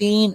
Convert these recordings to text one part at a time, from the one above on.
3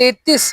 33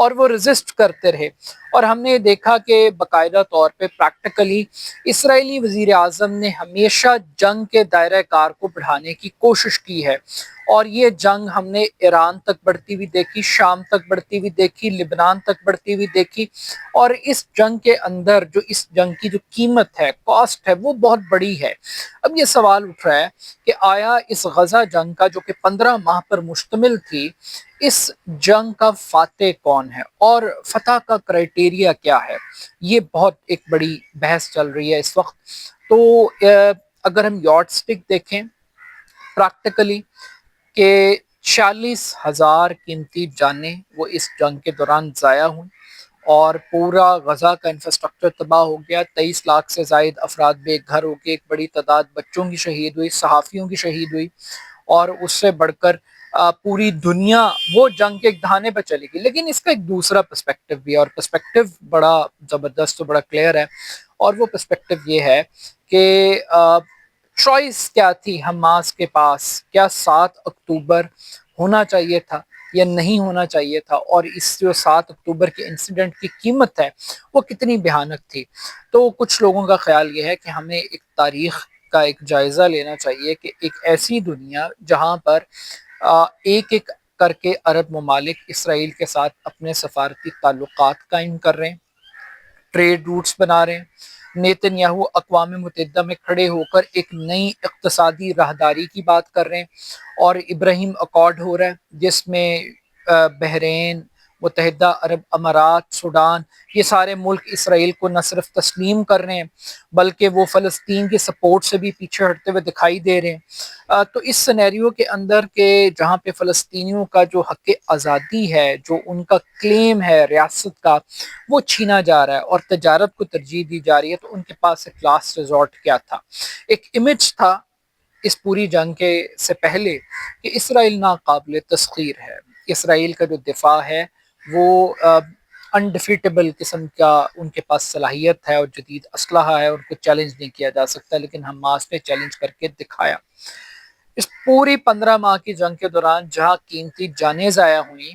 اور وہ رزسٹ کرتے رہے، اور ہم نے دیکھا کہ باقاعدہ طور پہ پریکٹیکلی اسرائیلی وزیر اعظم نے ہمیشہ جنگ کے دائرہ کار کو بڑھانے کی کوشش کی ہے، اور یہ جنگ ہم نے ایران تک بڑھتی ہوئی دیکھی، شام تک بڑھتی ہوئی دیکھی، لبنان تک بڑھتی ہوئی دیکھی، اور اس جنگ کے اندر جو اس جنگ کی جو قیمت ہے، کاسٹ ہے، وہ بہت بڑی ہے۔ اب یہ سوال اٹھ رہا ہے کہ آیا اس غزہ جنگ کا جو کہ 15 ماہ پر مشتمل تھی، اس جنگ کا فاتح کون ہے اور فتح کا کرائٹیریا کیا ہے؟ یہ بہت ایک بڑی بحث چل رہی ہے اس وقت۔ تو اگر ہم یارڈ سٹک دیکھیں پریکٹیکلی کہ 46,000 قیمتی جانیں وہ اس جنگ کے دوران ضائع ہوئیں، اور پورا غزہ کا انفراسٹرکچر تباہ ہو گیا، 23 لاکھ سے زائد افراد بے گھر ہو گئے، ایک بڑی تعداد بچوں کی شہید ہوئی، صحافیوں کی شہید ہوئی، اور اس سے بڑھ کر پوری دنیا وہ جنگ کے ایک دہانے پہ چلے گی۔ لیکن اس کا ایک دوسرا پرسپیکٹو بھی ہے، اور پرسپیکٹو بڑا زبردست و بڑا کلیئر ہے، اور وہ پرسپیکٹو یہ ہے کہ چوائس کیا تھی حماس کے پاس؟ کیا 7 اکتوبر ہونا چاہیے تھا یا نہیں ہونا چاہیے تھا؟ اور اس جو 7 اکتوبر کے انسیڈنٹ کی قیمت ہے وہ کتنی بھیانک تھی؟ تو کچھ لوگوں کا خیال یہ ہے کہ ہمیں ایک تاریخ کا ایک جائزہ لینا چاہیے کہ ایک ایسی دنیا جہاں پر ایک ایک کر کے عرب ممالک اسرائیل کے ساتھ اپنے سفارتی تعلقات قائم کر رہے ہیں، ٹریڈ روٹس بنا رہے ہیں، نیتن یاہو اقوام متحدہ میں کھڑے ہو کر ایک نئی اقتصادی راہداری کی بات کر رہے ہیں، اور ابراہیم اکارڈ ہو رہا ہے جس میں بحرین، متحدہ عرب امارات، سوڈان، یہ سارے ملک اسرائیل کو نہ صرف تسلیم کر رہے ہیں بلکہ وہ فلسطین کی سپورٹ سے بھی پیچھے ہٹتے ہوئے دکھائی دے رہے ہیں۔ تو اس سینیریو کے اندر کہ جہاں پہ فلسطینیوں کا جو حق آزادی ہے، جو ان کا کلیم ہے ریاست کا، وہ چھینا جا رہا ہے اور تجارت کو ترجیح دی جا رہی ہے، تو ان کے پاس ایک لاسٹ ریزورٹ کیا تھا؟ ایک امیج تھا اس پوری جنگ کے سے پہلے کہ اسرائیل ناقابل تسخیر ہے، اسرائیل کا جو دفاع ہے وہ انڈیفیٹیبل قسم کا ان کے پاس صلاحیت ہے اور جدید اسلحہ ہے، ان کو چیلنج نہیں کیا جا سکتا، لیکن حماس نے چیلنج کر کے دکھایا۔ اس پوری 15 ماہ کی جنگ کے دوران جہاں قیمتی جانیں ضائع ہوئیں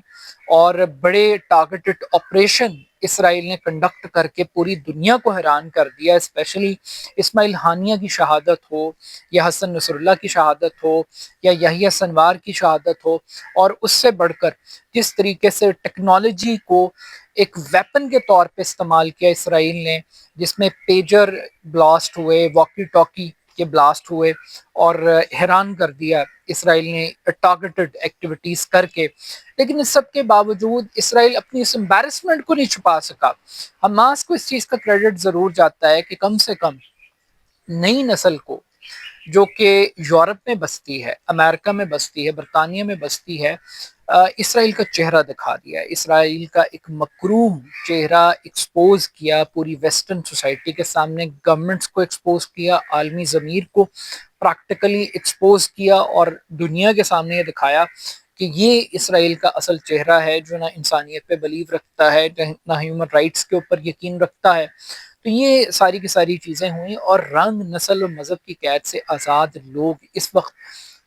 اور بڑے ٹارگیٹڈ آپریشن اسرائیل نے کنڈکٹ کر کے پوری دنیا کو حیران کر دیا، اسپیشلی اسماعیل ہانیہ کی شہادت ہو یا حسن نصر اللہ کی شہادت ہو یا یحییٰ سنوار کی شہادت ہو، اور اس سے بڑھ کر جس طریقے سے ٹیکنالوجی کو ایک ویپن کے طور پہ استعمال کیا اسرائیل نے، جس میں پیجر بلاسٹ ہوئے، واکی ٹاکی کے بلاسٹ ہوئے، اور حیران کر دیا اسرائیل نے ٹارگیٹڈ ایکٹیویٹیز کر کے۔ لیکن اس سب کے باوجود اسرائیل اپنی اس امبیرسمنٹ کو نہیں چھپا سکا۔ حماس کو اس چیز کا کریڈٹ ضرور جاتا ہے کہ کم سے کم نئی نسل کو جو کہ یورپ میں بستی ہے، امریکہ میں بستی ہے، برطانیہ میں بستی ہے، اسرائیل کا چہرہ دکھا دیا ہے، اسرائیل کا ایک مکروہ چہرہ ایکسپوز کیا پوری ویسٹرن سوسائٹی کے سامنے، گورنمنٹس کو ایکسپوز کیا، عالمی ضمیر کو پریکٹیکلی ایکسپوز کیا، اور دنیا کے سامنے یہ دکھایا کہ یہ اسرائیل کا اصل چہرہ ہے جو نہ انسانیت پہ بلیو رکھتا ہے، نہ ہیومن رائٹس کے اوپر یقین رکھتا ہے۔ تو یہ ساری کی ساری چیزیں ہوئیں، اور رنگ، نسل و مذہب کی قید سے آزاد لوگ اس وقت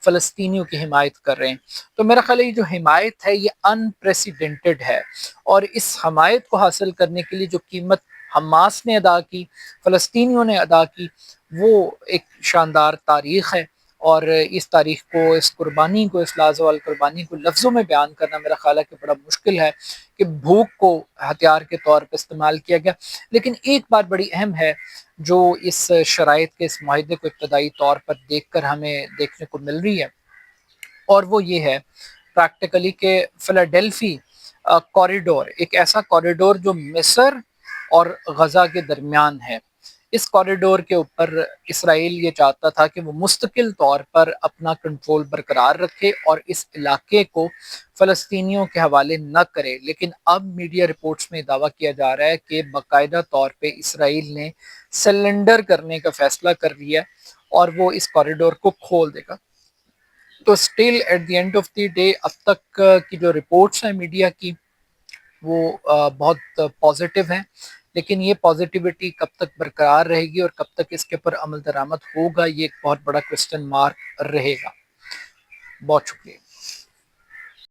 فلسطینیوں کی حمایت کر رہے ہیں۔ تو میرا خیال ہے یہ جو حمایت ہے یہ انپریسیڈنٹڈ ہے، اور اس حمایت کو حاصل کرنے کے لیے جو قیمت حماس نے ادا کی، فلسطینیوں نے ادا کی، وہ ایک شاندار تاریخ ہے، اور اس تاریخ کو، اس قربانی کو، اس لازوال قربانی کو لفظوں میں بیان کرنا میرا خیال ہے کہ بڑا مشکل ہے، کہ بھوک کو ہتھیار کے طور پر استعمال کیا گیا۔ لیکن ایک بات بڑی اہم ہے جو اس شرائط کے، اس معاہدے کو ابتدائی طور پر دیکھ کر ہمیں دیکھنے کو مل رہی ہے، اور وہ یہ ہے پریکٹیکلی کہ فلاڈیلفی کوریڈور، ایک ایسا کوریڈور جو مصر اور غزہ کے درمیان ہے، اس کوریڈور کے اوپر اسرائیل یہ چاہتا تھا کہ وہ مستقل طور پر اپنا کنٹرول برقرار رکھے اور اس علاقے کو فلسطینیوں کے حوالے نہ کرے۔ لیکن اب میڈیا رپورٹس میں دعویٰ کیا جا رہا ہے کہ باقاعدہ طور پہ اسرائیل نے سلنڈر کرنے کا فیصلہ کر لیا اور وہ اس کوریڈور کو کھول دے گا۔ تو still at the end of the day اب تک کی جو رپورٹس ہیں میڈیا کی وہ بہت پازیٹیو ہیں، لیکن یہ پازیٹیوٹی کب تک برقرار رہے گی اور کب تک اس کے اوپر عمل درآمد ہوگا، یہ ایک بہت بڑا کوسچن مارک رہے گا۔ بہت شکریہ۔